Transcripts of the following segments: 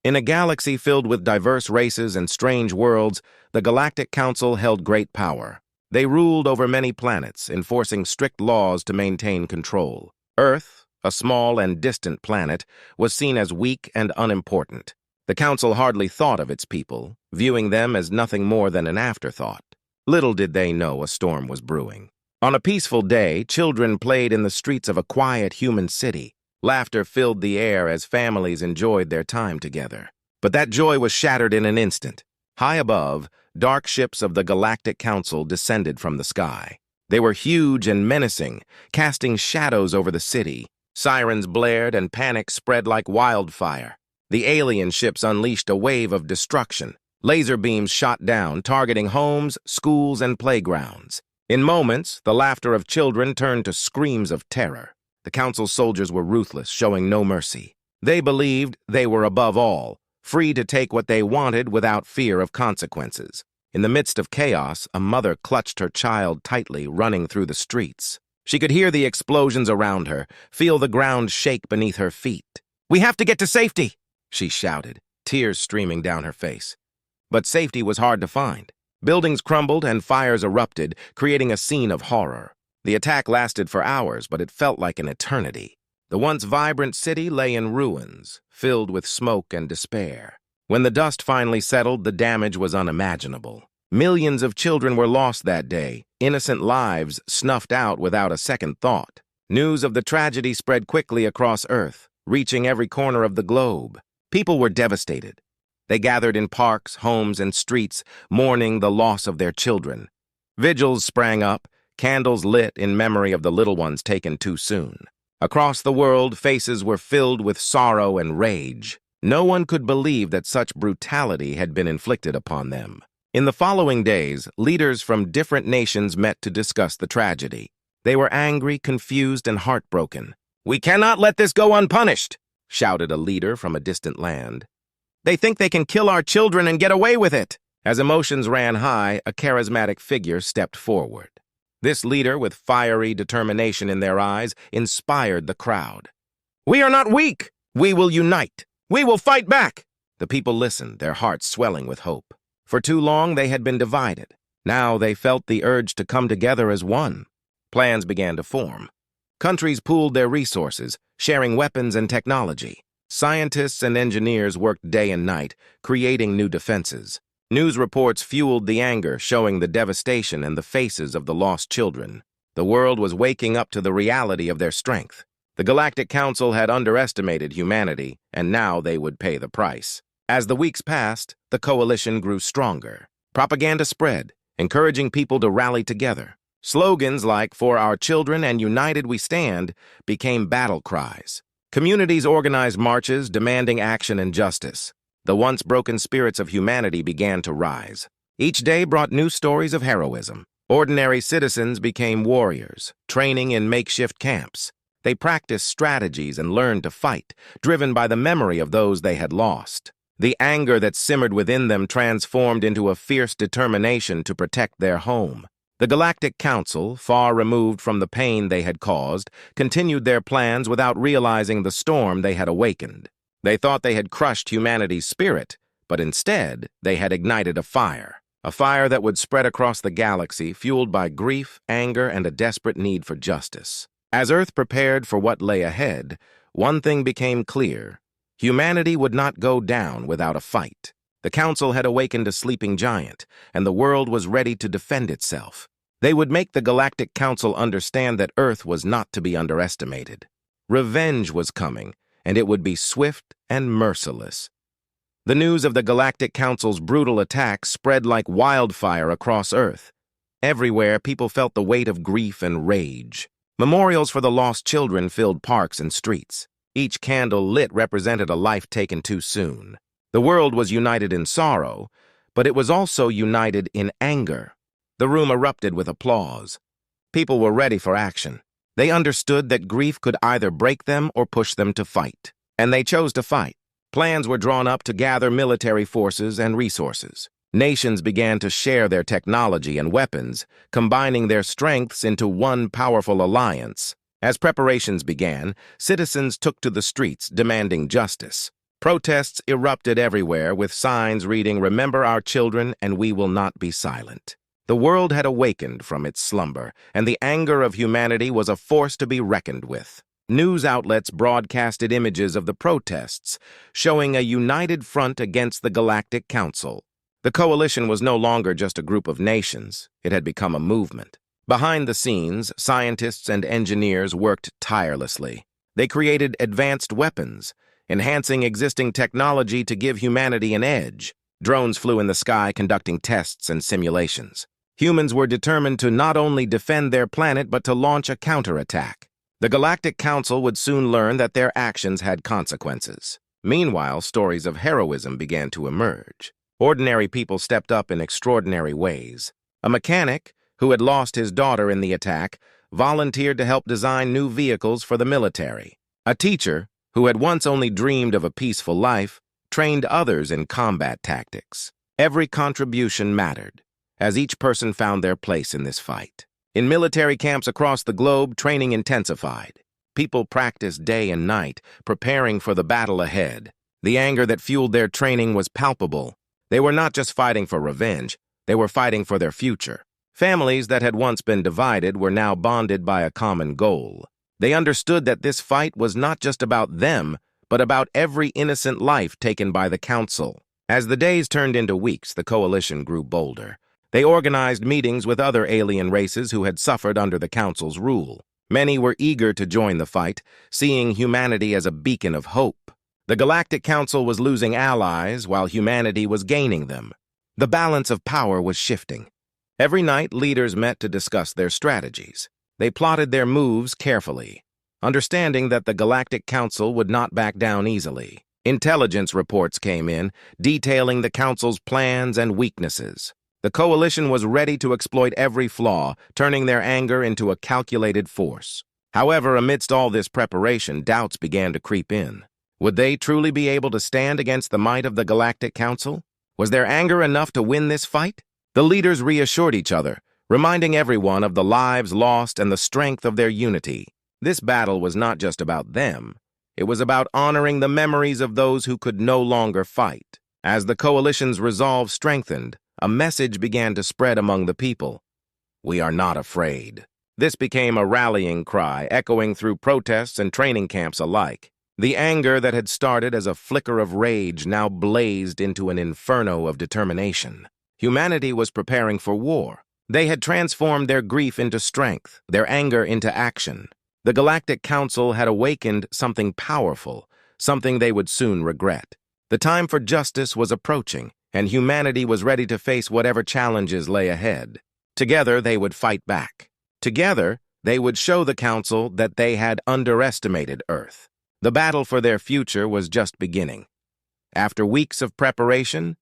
In a galaxy filled with diverse races and strange worlds, the Galactic Council held great power. They ruled over many planets, enforcing strict laws to maintain control. Earth, a small and distant planet, was seen as weak and unimportant. The Council hardly thought of its people, viewing them as nothing more than an afterthought. Little did they know a storm was brewing. On a peaceful day, children played in the streets of a quiet human city. Laughter filled the air as families enjoyed their time together. But that joy was shattered in an instant. High above, dark ships of the Galactic Council descended from the sky. They were huge and menacing, casting shadows over the city. Sirens blared and panic spread like wildfire. The alien ships unleashed a wave of destruction. Laser beams shot down, targeting homes, schools, and playgrounds. In moments, the laughter of children turned to screams of terror. The Council's soldiers were ruthless, showing no mercy. They believed they were above all, free to take what they wanted without fear of consequences. In the midst of chaos, a mother clutched her child tightly, running through the streets. She could hear the explosions around her, feel the ground shake beneath her feet. "We have to get to safety!" she shouted, tears streaming down her face. But safety was hard to find. Buildings crumbled and fires erupted, creating a scene of horror. The attack lasted for hours, but it felt like an eternity. The once vibrant city lay in ruins, filled with smoke and despair. When the dust finally settled, the damage was unimaginable. Millions of children were lost that day, innocent lives snuffed out without a second thought. News of the tragedy spread quickly across Earth, reaching every corner of the globe. People were devastated. They gathered in parks, homes, and streets, mourning the loss of their children. Vigils sprang up, candles lit in memory of the little ones taken too soon. Across the world, faces were filled with sorrow and rage. No one could believe that such brutality had been inflicted upon them. In the following days, leaders from different nations met to discuss the tragedy. They were angry, confused, and heartbroken. "We cannot let this go unpunished," shouted a leader from a distant land. "They think they can kill our children and get away with it." As emotions ran high, a charismatic figure stepped forward. This leader, with fiery determination in their eyes, inspired the crowd. "We are not weak! We will unite! We will fight back!" The people listened, their hearts swelling with hope. For too long, they had been divided. Now they felt the urge to come together as one. Plans began to form. Countries pooled their resources, sharing weapons and technology. Scientists and engineers worked day and night, creating new defenses. News reports fueled the anger, showing the devastation and the faces of the lost children. The world was waking up to the reality of their strength. The Galactic Council had underestimated humanity, and now they would pay the price. As the weeks passed, the coalition grew stronger. Propaganda spread, encouraging people to rally together. Slogans like "For our children and united we stand" became battle cries. Communities organized marches demanding action and justice. The once broken spirits of humanity began to rise. Each day brought new stories of heroism. Ordinary citizens became warriors, training in makeshift camps. They practiced strategies and learned to fight, driven by the memory of those they had lost. The anger that simmered within them transformed into a fierce determination to protect their home. The Galactic Council, far removed from the pain they had caused, continued their plans without realizing the storm they had awakened. They thought they had crushed humanity's spirit, but instead they had ignited a fire that would spread across the galaxy, fueled by grief, anger, and a desperate need for justice. As Earth prepared for what lay ahead, one thing became clear: humanity would not go down without a fight. The Council had awakened a sleeping giant, and the world was ready to defend itself. They would make the Galactic Council understand that Earth was not to be underestimated. Revenge was coming, and it would be swift and merciless. The news of the Galactic Council's brutal attack spread like wildfire across Earth. Everywhere, people felt the weight of grief and rage. Memorials for the lost children filled parks and streets. Each candle lit represented a life taken too soon. The world was united in sorrow, but it was also united in anger. The room erupted with applause. People were ready for action. They understood that grief could either break them or push them to fight. And they chose to fight. Plans were drawn up to gather military forces and resources. Nations began to share their technology and weapons, combining their strengths into one powerful alliance. As preparations began, citizens took to the streets demanding justice. Protests erupted everywhere with signs reading, "Remember our children and we will not be silent." The world had awakened from its slumber, and the anger of humanity was a force to be reckoned with. News outlets broadcasted images of the protests, showing a united front against the Galactic Council. The coalition was no longer just a group of nations. It had become a movement. Behind the scenes, scientists and engineers worked tirelessly. They created advanced weapons, enhancing existing technology to give humanity an edge. Drones flew in the sky conducting tests and simulations. Humans were determined to not only defend their planet but to launch a counterattack. The Galactic Council would soon learn that their actions had consequences. Meanwhile, stories of heroism began to emerge. Ordinary people stepped up in extraordinary ways. A mechanic, who had lost his daughter in the attack, volunteered to help design new vehicles for the military. A teacher, who had once only dreamed of a peaceful life, trained others in combat tactics. Every contribution mattered, as each person found their place in this fight. In military camps across the globe, training intensified. People practiced day and night, preparing for the battle ahead. The anger that fueled their training was palpable. They were not just fighting for revenge, they were fighting for their future. Families that had once been divided were now bonded by a common goal. They understood that this fight was not just about them, but about every innocent life taken by the Council. As the days turned into weeks, the coalition grew bolder. They organized meetings with other alien races who had suffered under the Council's rule. Many were eager to join the fight, seeing humanity as a beacon of hope. The Galactic Council was losing allies while humanity was gaining them. The balance of power was shifting. Every night, leaders met to discuss their strategies. They plotted their moves carefully, understanding that the Galactic Council would not back down easily. Intelligence reports came in, detailing the Council's plans and weaknesses. The coalition was ready to exploit every flaw, turning their anger into a calculated force. However, amidst all this preparation, doubts began to creep in. Would they truly be able to stand against the might of the Galactic Council? Was their anger enough to win this fight? The leaders reassured each other, reminding everyone of the lives lost and the strength of their unity. This battle was not just about them. It was about honoring the memories of those who could no longer fight. As the coalition's resolve strengthened, a message began to spread among the people. "We are not afraid." This became a rallying cry, echoing through protests and training camps alike. The anger that had started as a flicker of rage now blazed into an inferno of determination. Humanity was preparing for war. They had transformed their grief into strength, their anger into action. The Galactic Council had awakened something powerful, something they would soon regret. The time for justice was approaching, and humanity was ready to face whatever challenges lay ahead. Together, they would fight back. Together, they would show the Council that they had underestimated Earth. The battle for their future was just beginning. After weeks of preparation,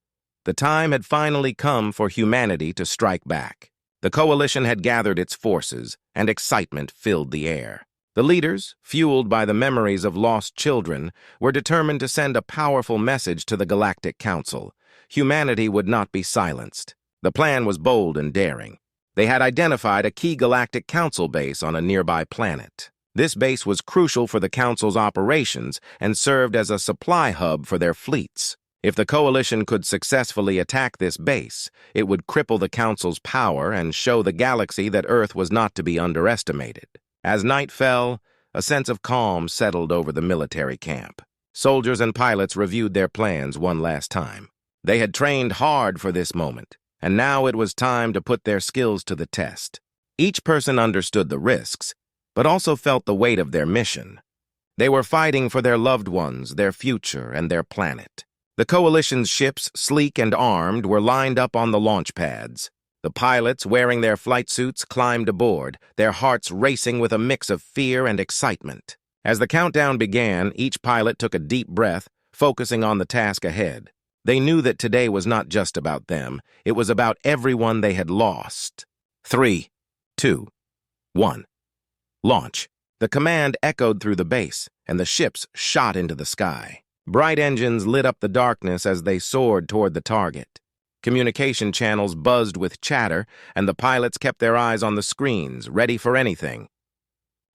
the time had finally come for humanity to strike back. The coalition had gathered its forces, and excitement filled the air. The leaders, fueled by the memories of lost children, were determined to send a powerful message to the Galactic Council. Humanity would not be silenced. The plan was bold and daring. They had identified a key Galactic Council base on a nearby planet. This base was crucial for the Council's operations and served as a supply hub for their fleets. If the coalition could successfully attack this base, it would cripple the Council's power and show the galaxy that Earth was not to be underestimated. As night fell, a sense of calm settled over the military camp. Soldiers and pilots reviewed their plans one last time. They had trained hard for this moment, and now it was time to put their skills to the test. Each person understood the risks, but also felt the weight of their mission. They were fighting for their loved ones, their future, and their planet. The coalition's ships, sleek and armed, were lined up on the launch pads. The pilots, wearing their flight suits, climbed aboard, their hearts racing with a mix of fear and excitement. As the countdown began, each pilot took a deep breath, focusing on the task ahead. They knew that today was not just about them. It was about everyone they had lost. 3, 2, 1. Launch. The command echoed through the base, and the ships shot into the sky. Bright engines lit up the darkness as they soared toward the target. Communication channels buzzed with chatter, and the pilots kept their eyes on the screens, ready for anything.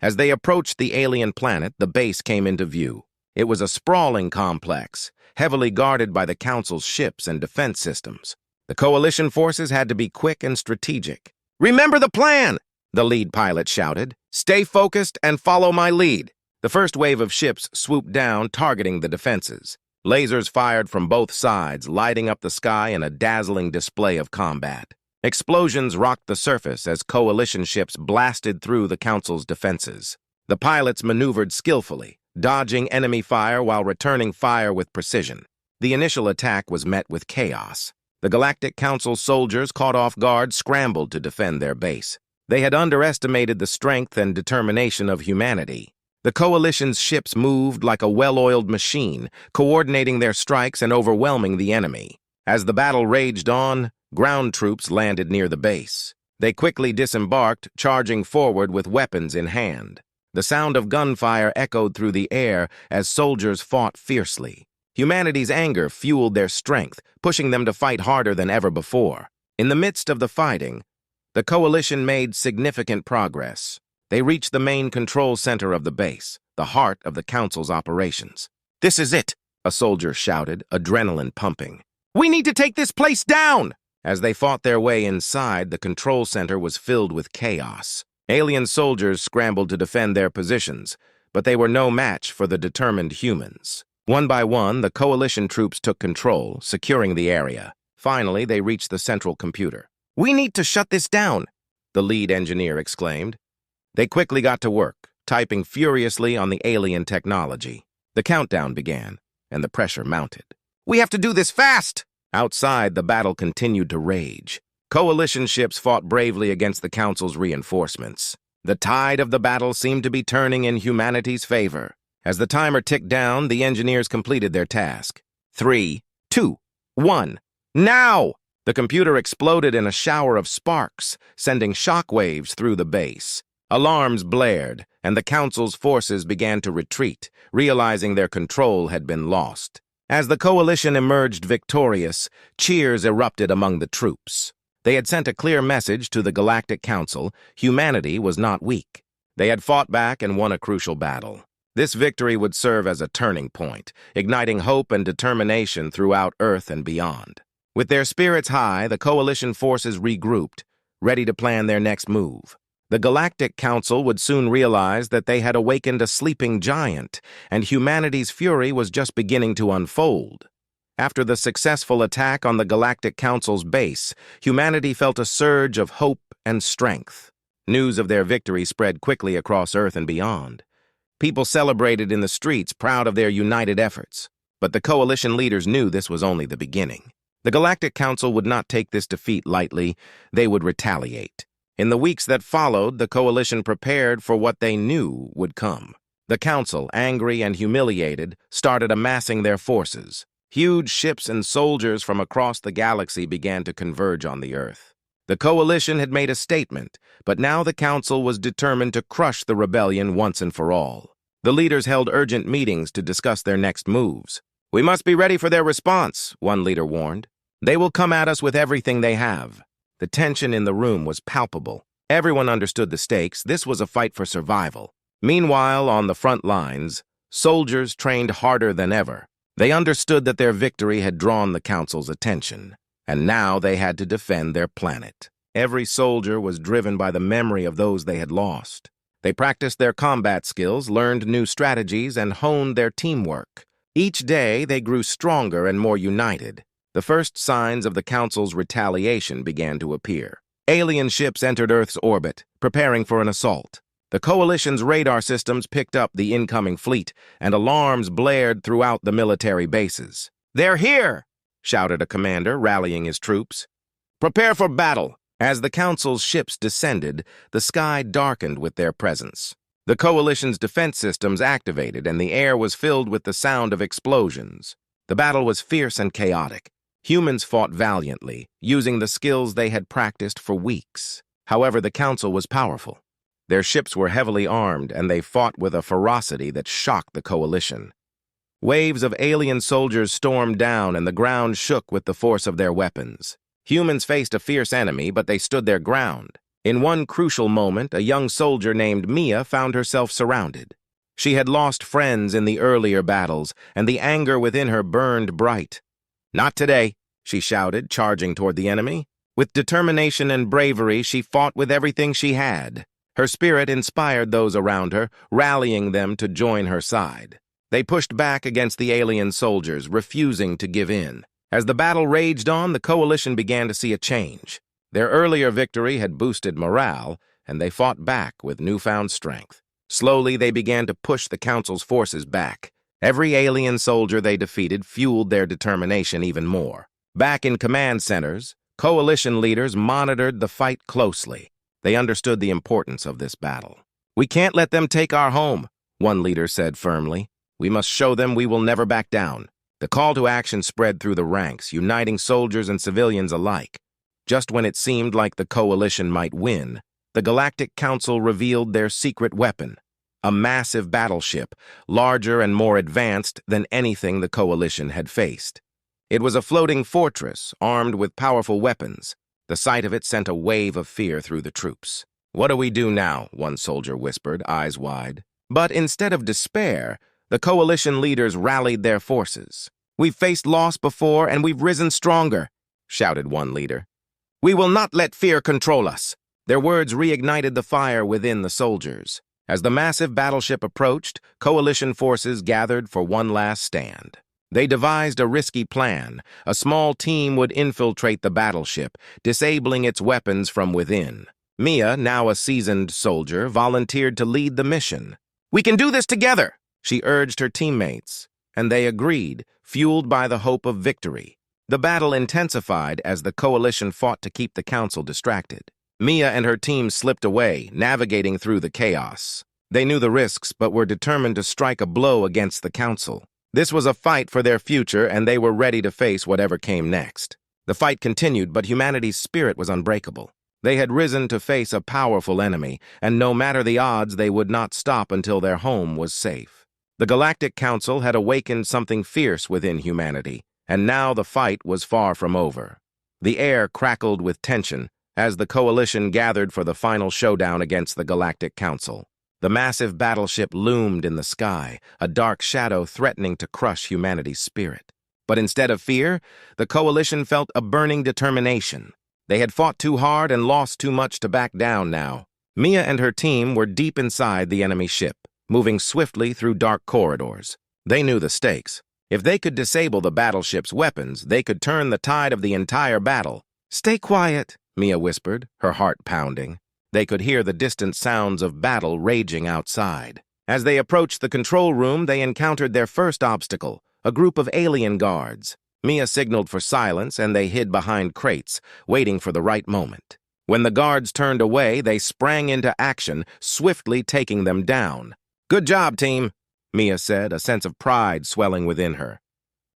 As they approached the alien planet, the base came into view. It was a sprawling complex, heavily guarded by the Council's ships and defense systems. The Coalition forces had to be quick and strategic. "Remember the plan!" the lead pilot shouted. "Stay focused and follow my lead." The first wave of ships swooped down, targeting the defenses. Lasers fired from both sides, lighting up the sky in a dazzling display of combat. Explosions rocked the surface as Coalition ships blasted through the Council's defenses. The pilots maneuvered skillfully, dodging enemy fire while returning fire with precision. The initial attack was met with chaos. The Galactic Council soldiers, caught off guard, scrambled to defend their base. They had underestimated the strength and determination of humanity. The Coalition's ships moved like a well-oiled machine, coordinating their strikes and overwhelming the enemy. As the battle raged on, ground troops landed near the base. They quickly disembarked, charging forward with weapons in hand. The sound of gunfire echoed through the air as soldiers fought fiercely. Humanity's anger fueled their strength, pushing them to fight harder than ever before. In the midst of the fighting, the Coalition made significant progress. They reached the main control center of the base, the heart of the Council's operations. "This is it," a soldier shouted, adrenaline pumping. "We need to take this place down!" As they fought their way inside, the control center was filled with chaos. Alien soldiers scrambled to defend their positions, but they were no match for the determined humans. One by one, the Coalition troops took control, securing the area. Finally, they reached the central computer. "We need to shut this down," the lead engineer exclaimed. They quickly got to work, typing furiously on the alien technology. The countdown began, and the pressure mounted. "We have to do this fast!" Outside, the battle continued to rage. Coalition ships fought bravely against the Council's reinforcements. The tide of the battle seemed to be turning in humanity's favor. As the timer ticked down, the engineers completed their task. 3, 2, 1, now! The computer exploded in a shower of sparks, sending shockwaves through the base. Alarms blared, and the Council's forces began to retreat, realizing their control had been lost. As the Coalition emerged victorious, cheers erupted among the troops. They had sent a clear message to the Galactic Council: humanity was not weak. They had fought back and won a crucial battle. This victory would serve as a turning point, igniting hope and determination throughout Earth and beyond. With their spirits high, the Coalition forces regrouped, ready to plan their next move. The Galactic Council would soon realize that they had awakened a sleeping giant, and humanity's fury was just beginning to unfold. After the successful attack on the Galactic Council's base, humanity felt a surge of hope and strength. News of their victory spread quickly across Earth and beyond. People celebrated in the streets, proud of their united efforts. But the Coalition leaders knew this was only the beginning. The Galactic Council would not take this defeat lightly. They would retaliate. In the weeks that followed, the Coalition prepared for what they knew would come. The Council, angry and humiliated, started amassing their forces. Huge ships and soldiers from across the galaxy began to converge on the Earth. The Coalition had made a statement, but now the Council was determined to crush the rebellion once and for all. The leaders held urgent meetings to discuss their next moves. "We must be ready for their response," one leader warned. "They will come at us with everything they have." The tension in the room was palpable. Everyone understood the stakes. This was a fight for survival. Meanwhile, on the front lines, soldiers trained harder than ever. They understood that their victory had drawn the Council's attention, and now they had to defend their planet. Every soldier was driven by the memory of those they had lost. They practiced their combat skills, learned new strategies, and honed their teamwork. Each day, they grew stronger and more united. The first signs of the Council's retaliation began to appear. Alien ships entered Earth's orbit, preparing for an assault. The Coalition's radar systems picked up the incoming fleet, and alarms blared throughout the military bases. "They're here!" shouted a commander, rallying his troops. "Prepare for battle!" As the Council's ships descended, the sky darkened with their presence. The Coalition's defense systems activated, and the air was filled with the sound of explosions. The battle was fierce and chaotic. Humans fought valiantly, using the skills they had practiced for weeks. However, the Council was powerful. Their ships were heavily armed, and they fought with a ferocity that shocked the Coalition. Waves of alien soldiers stormed down, and the ground shook with the force of their weapons. Humans faced a fierce enemy, but they stood their ground. In one crucial moment, a young soldier named Mia found herself surrounded. She had lost friends in the earlier battles, and the anger within her burned bright. "Not today," she shouted, charging toward the enemy. With determination and bravery, she fought with everything she had. Her spirit inspired those around her, rallying them to join her side. They pushed back against the alien soldiers, refusing to give in. As the battle raged on, the coalition began to see a change. Their earlier victory had boosted morale, and they fought back with newfound strength. Slowly, they began to push the Council's forces back. Every alien soldier they defeated fueled their determination even more. Back in command centers, coalition leaders monitored the fight closely. They understood the importance of this battle. "We can't let them take our home," one leader said firmly. "We must show them we will never back down." The call to action spread through the ranks, uniting soldiers and civilians alike. Just when it seemed like the coalition might win, the Galactic Council revealed their secret weapon, a massive battleship, larger and more advanced than anything the coalition had faced. It was a floating fortress, armed with powerful weapons. The sight of it sent a wave of fear through the troops. "What do we do now?" one soldier whispered, eyes wide. But instead of despair, the coalition leaders rallied their forces. "We've faced loss before, and we've risen stronger," shouted one leader. "We will not let fear control us." Their words reignited the fire within the soldiers. As the massive battleship approached, coalition forces gathered for one last stand. They devised a risky plan. A small team would infiltrate the battleship, disabling its weapons from within. Mia, now a seasoned soldier, volunteered to lead the mission. "We can do this together," she urged her teammates, and they agreed, fueled by the hope of victory. The battle intensified as the coalition fought to keep the council distracted. Mia and her team slipped away, navigating through the chaos. They knew the risks, but were determined to strike a blow against the council. This was a fight for their future, and they were ready to face whatever came next. The fight continued, but humanity's spirit was unbreakable. They had risen to face a powerful enemy, and no matter the odds, they would not stop until their home was safe. The Galactic Council had awakened something fierce within humanity, and now the fight was far from over. The air crackled with tension as the coalition gathered for the final showdown against the Galactic Council. The massive battleship loomed in the sky, a dark shadow threatening to crush humanity's spirit. But instead of fear, the coalition felt a burning determination. They had fought too hard and lost too much to back down now. Mia and her team were deep inside the enemy ship, moving swiftly through dark corridors. They knew the stakes. If they could disable the battleship's weapons, they could turn the tide of the entire battle. "Stay quiet," Mia whispered, her heart pounding. They could hear the distant sounds of battle raging outside. As they approached the control room, they encountered their first obstacle, a group of alien guards. Mia signaled for silence, and they hid behind crates, waiting for the right moment. When the guards turned away, they sprang into action, swiftly taking them down. "Good job, team," Mia said, a sense of pride swelling within her.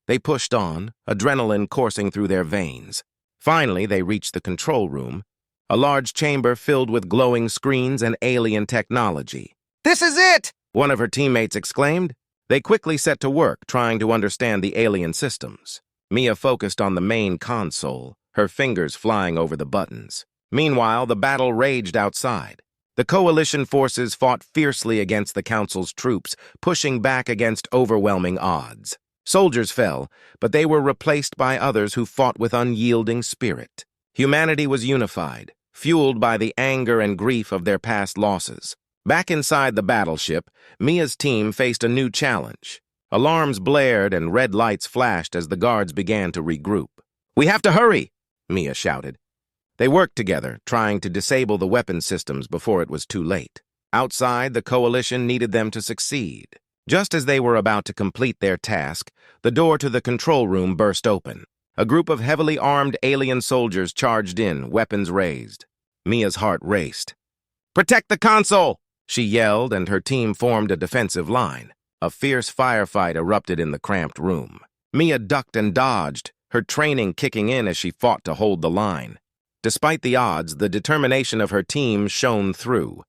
They pushed on, adrenaline coursing through their veins. Finally, they reached the control room, a large chamber filled with glowing screens and alien technology. "This is it!" one of her teammates exclaimed. They quickly set to work, trying to understand the alien systems. Mia focused on the main console, her fingers flying over the buttons. Meanwhile, the battle raged outside. The coalition forces fought fiercely against the council's troops, pushing back against overwhelming odds. Soldiers fell, but they were replaced by others who fought with unyielding spirit. Humanity was unified, fueled by the anger and grief of their past losses. Back inside the battleship, Mia's team faced a new challenge. Alarms blared and red lights flashed as the guards began to regroup. "We have to hurry," Mia shouted. They worked together, trying to disable the weapon systems before it was too late. Outside, the coalition needed them to succeed. Just as they were about to complete their task, the door to the control room burst open. A group of heavily armed alien soldiers charged in, weapons raised. Mia's heart raced. "Protect the console!" she yelled, and her team formed a defensive line. A fierce firefight erupted in the cramped room. Mia ducked and dodged, her training kicking in as she fought to hold the line. Despite the odds, the determination of her team shone through.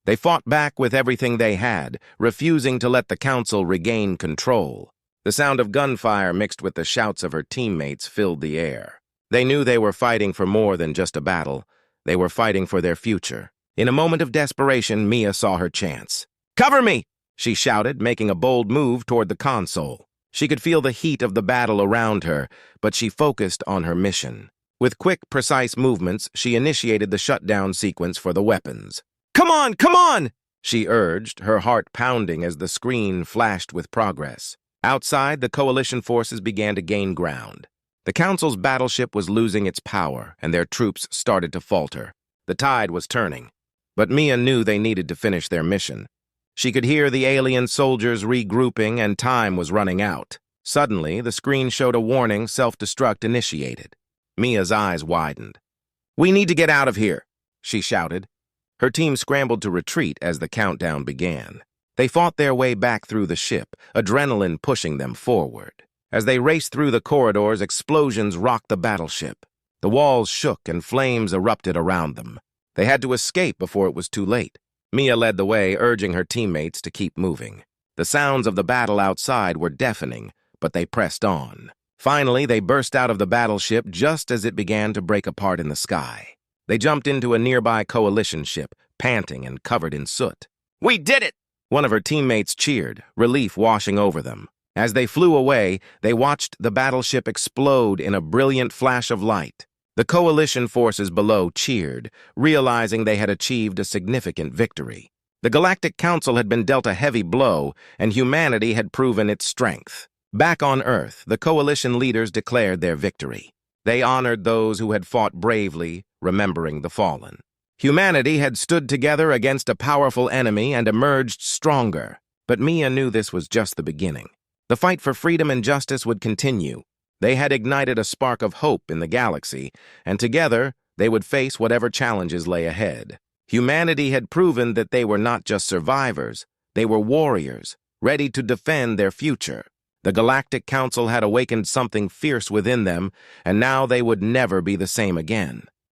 They fought back with everything they had, refusing to let the council regain control. The sound of gunfire mixed with the shouts of her teammates filled the air. They knew they were fighting for more than just a battle. They were fighting for their future. In a moment of desperation, Mia saw her chance. "Cover me!" she shouted, making a bold move toward the console. She could feel the heat of the battle around her, but she focused on her mission. With quick, precise movements, she initiated the shutdown sequence for the weapons. "Come on, come on!" she urged, her heart pounding as the screen flashed with progress. Outside, the coalition forces began to gain ground. The Council's battleship was losing its power, and their troops started to falter. The tide was turning, but Mia knew they needed to finish their mission. She could hear the alien soldiers regrouping, and time was running out. Suddenly, the screen showed a warning: self-destruct initiated. Mia's eyes widened. "We need to get out of here," she shouted. Her team scrambled to retreat as the countdown began. They fought their way back through the ship, adrenaline pushing them forward. As they raced through the corridors, explosions rocked the battleship. The walls shook and flames erupted around them. They had to escape before it was too late. Mia led the way, urging her teammates to keep moving. The sounds of the battle outside were deafening, but they pressed on. Finally, they burst out of the battleship just as it began to break apart in the sky. They jumped into a nearby coalition ship, panting and covered in soot. "We did it!" One of her teammates cheered, relief washing over them. As they flew away, they watched the battleship explode in a brilliant flash of light. The coalition forces below cheered, realizing they had achieved a significant victory. The Galactic Council had been dealt a heavy blow, and humanity had proven its strength. Back on Earth, the coalition leaders declared their victory. They honored those who had fought bravely, remembering the fallen. Humanity had stood together against a powerful enemy and emerged stronger. But Mia knew this was just the beginning. The fight for freedom and justice would continue. They had ignited a spark of hope in the galaxy, and together they would face whatever challenges lay ahead. Humanity had proven that they were not just survivors, they were warriors, ready to defend their future. The Galactic Council had awakened something fierce within them, and now they would never be the same again.